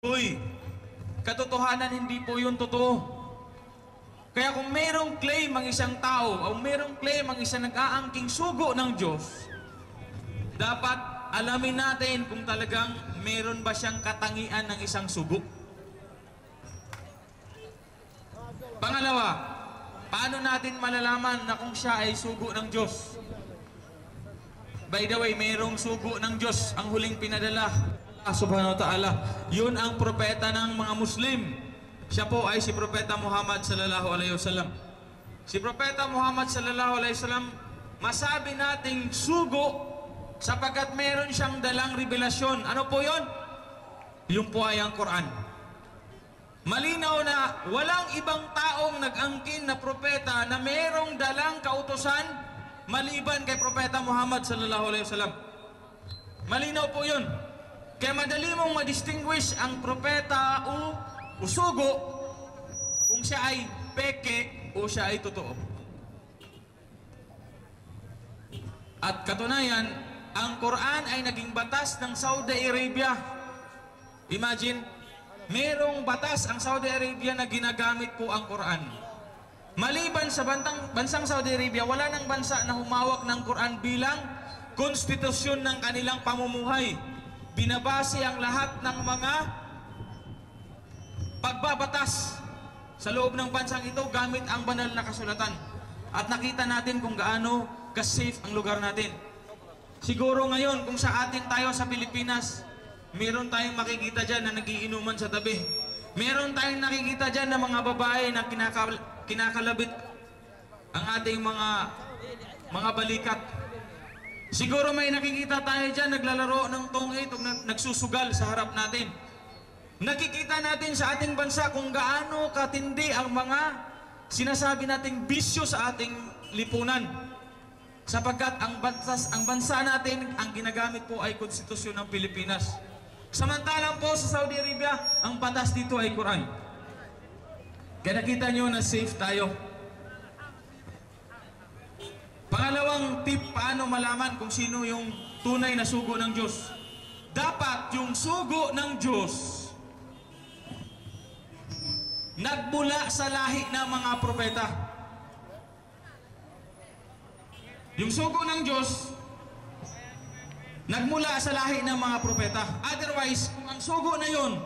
Uy, katotohanan hindi po yun totoo. Kaya kung merong claim ang isang tao o merong claim ang isang nag-aangking sugo ng Diyos, dapat alamin natin kung talagang meron ba siyang katangian ng isang sugo. Pangalawa, paano natin malalaman na kung siya ay sugo ng Diyos? By the way, merong sugo ng Diyos ang huling pinadala subhanahu wa ta'ala. Yun ang propeta ng mga Muslim. Siya po ay si Propeta Muhammad sallallahu alaihi wasallam. Si Propeta Muhammad sallallahu alaihi wasallam, masabi nating sugo sapagkat meron siyang dalang revelasyon. Ano po yun? Yung po ay ang Quran. Malinaw na walang ibang taong nag-angkin na propeta na merong dalang kautusan maliban kay Propeta Muhammad sallallahu alaihi wasallam. Malinaw po yun. Kaya madali mong ma-distinguish ang propeta o sugo kung siya ay peke o siya ay totoo. At katunayan, ang Quran ay naging batas ng Saudi Arabia. Imagine, merong batas ang Saudi Arabia na ginagamit po ang Quran. Maliban sa bansang Saudi Arabia, wala nang bansa na humawak ng Quran bilang konstitusyon ng kanilang pamumuhay. Binabase ang lahat ng mga pagbabatas sa loob ng bansang ito gamit ang banal na kasulatan. At nakita natin kung gaano ka-safe ang lugar natin. Siguro ngayon, kung sa atin tayo sa Pilipinas, meron tayong makikita dyan na nagiinuman sa tabi. Meron tayong nakikita dyan na mga babae na kinakalabit ang ating mga balikat. Siguro may nakikita tayo dyan, naglalaro ng tungit o nagsusugal sa harap natin. Nakikita natin sa ating bansa kung gaano katindi ang mga sinasabi nating bisyo sa ating lipunan. Sapagkat ang bansa natin, ang ginagamit po ay konstitusyon ng Pilipinas. Samantalang po sa Saudi Arabia, ang batas dito ay Quran. Kaya nakita nyo na safe tayo. Pangalawang tip, paano malaman kung sino yung tunay na sugo ng Diyos? Dapat yung sugo ng Diyos nagmula sa lahi ng mga propeta. Yung sugo ng Diyos nagmula sa lahi ng mga propeta. Otherwise, kung ang sugo na yun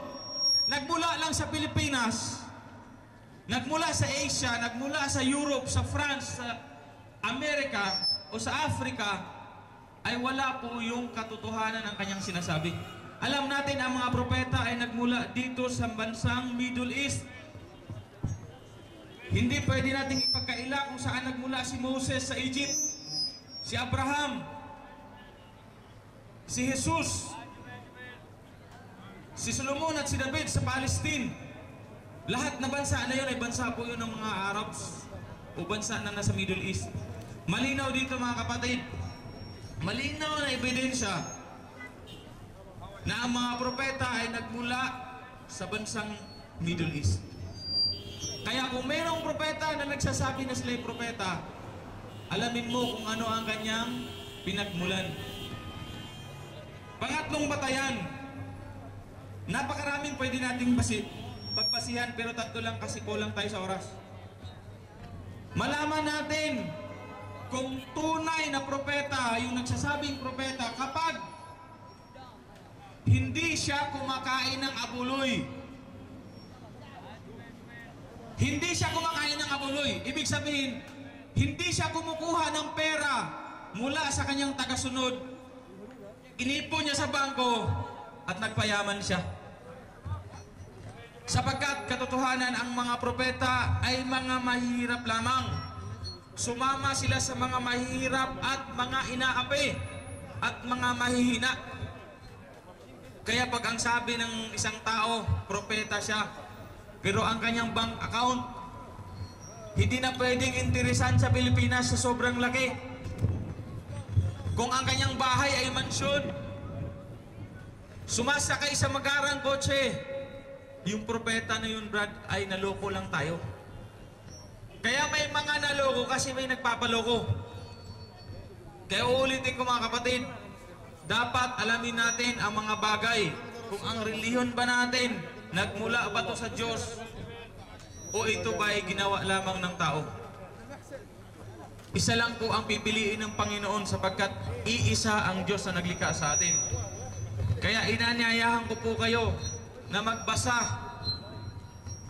nagmula lang sa Pilipinas, nagmula sa Asia, nagmula sa Europe, sa France, sa Amerika o sa Africa, ay wala po yung katotohanan ng kanyang sinasabi. Alam natin ang mga propeta ay nagmula dito sa bansang Middle East. Hindi pwede nating ipagkaila kung saan nagmula si Moses sa Egypt, si Abraham, si Jesus, si Solomon at si David sa Palestine. Lahat na bansa na yun ay bansa po yun ng mga Arabs o bansa na nasa Middle East. Malinaw dito mga kapatid, malinaw na ebidensya na ang mga propeta ay nagmula sa bansang Middle East. Kaya kung mayroong propeta na nagsasabi na sila'y propeta, alamin mo kung ano ang kanyang pinagmulan. Pangatlong batayan, napakaraming pwede nating pagpasihan, pero tatlo lang kasi kulang tayo sa oras. Malaman natin kung tunay na propeta, yung nagsasabing propeta, kapag hindi siya kumakain ng abuloy. Hindi siya kumakain ng abuloy. Ibig sabihin, hindi siya kumukuha ng pera mula sa kanyang tagasunod. Inipon niya sa bangko at nagpayaman siya. Sapagkat katotohanan, ang mga propeta ay mga mahirap lamang. Sumama sila sa mga mahirap at mga inaapi at mga mahihina. Kaya pag ang sabi ng isang tao, propeta siya, pero ang kanyang bank account hindi na pwedeng interesan sa Pilipinas sa sobrang laki. Kung ang kanyang bahay ay mansyon, sumasakay sa magarang kotse, yung propeta na yun, Brad, ay naloko lang tayo. Kaya may mga naloko kasi may nagpapaloko. Kaya uulitin ko mga kapatid, dapat alamin natin ang mga bagay kung ang relihiyon ba natin nagmula ba to sa Diyos o ito ba ay ginawa lamang ng tao. Isa lang po ang pipiliin ng Panginoon sapagkat iisa ang Diyos na naglikha sa atin. Kaya inanyayahan ko po kayo na magbasa.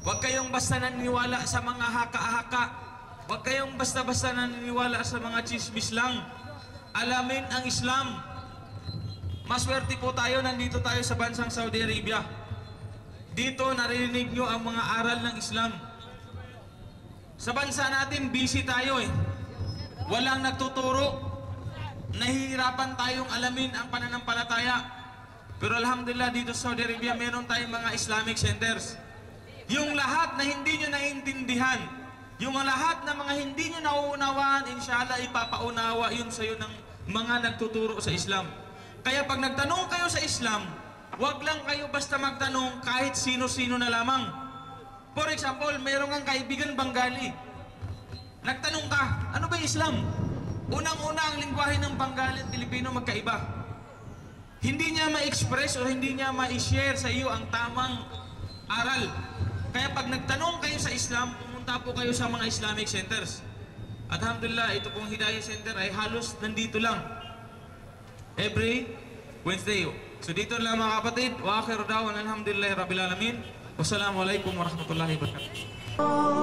Huwag kayong basta naniniwala sa mga haka-haka. Huwag kayong basta-basta naniniwala sa mga chismis lang. Alamin ang Islam. Maswerte po tayo, nandito tayo sa bansang Saudi Arabia. Dito narinig nyo ang mga aral ng Islam. Sa bansa natin, busy tayo eh. Walang nagtuturo. Nahihirapan tayong alamin ang pananampalataya. Pero alhamdulillah, dito sa Saudi Arabia, meron tayong mga Islamic centers. Yung lahat na hindi nyo naiintindihan, yung lahat na mga hindi nyo nauunawaan, inshallah, ipapaunawa yun sa iyo ng mga nagtuturo sa Islam. Kaya pag nagtanong kayo sa Islam, wag lang kayo basta magtanong kahit sino-sino na lamang. For example, meron kang kaibigan Bengali. Nagtanong ka, ano ba yung Islam? Unang-una ang lingwahe ng Bengali at Pilipino magkaiba. Hindi niya ma-express o hindi niya ma-share sa iyo ang tamang aral. Kaya pag nagtanong kayo sa Islam, pumunta po kayo sa mga Islamic centers. At alhamdulillah, ito pong Hidayah Center ay halos nandito lang. Every Wednesday. So dito lang mga kapatid. Wa akhiru da'wana alhamdulillahi rabbil alamin. Wassalamualaikum warahmatullahi wabarakatuh.